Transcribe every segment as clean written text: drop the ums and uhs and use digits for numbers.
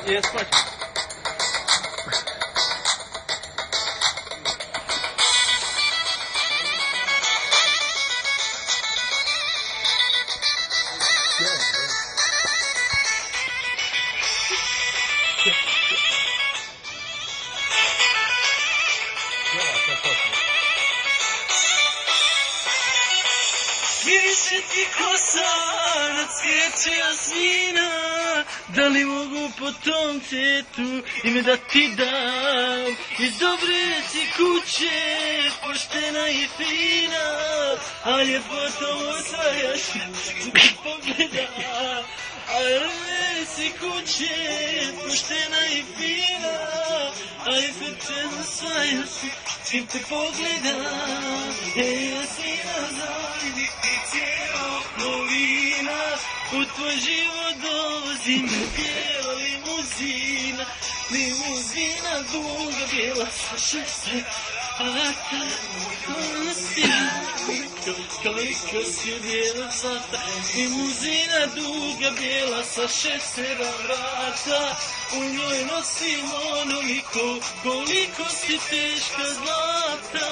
Jes, hoću. Miriše ti kosa na cvijeće jasmina, da li mogu po tom cvijetu ime da ti dam? Iz dobre ti kuće, poštena i fina, a ljepotom osvajaš pogleda. A rve si kuće, poštena i fina, a srce osvajaš čim te pogleda. Jasmina zajednice okolina, u tvoj život dolazi me bijela limuzina. Limuzina duga bijela sa 6 vrata. Koliko si bijela zlata. Limuzina duga bijela sa 6 vrata. U njoj nosim onoliko koliko si teška zlata.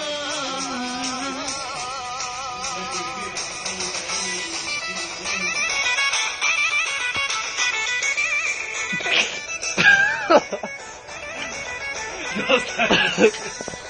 Dosta je.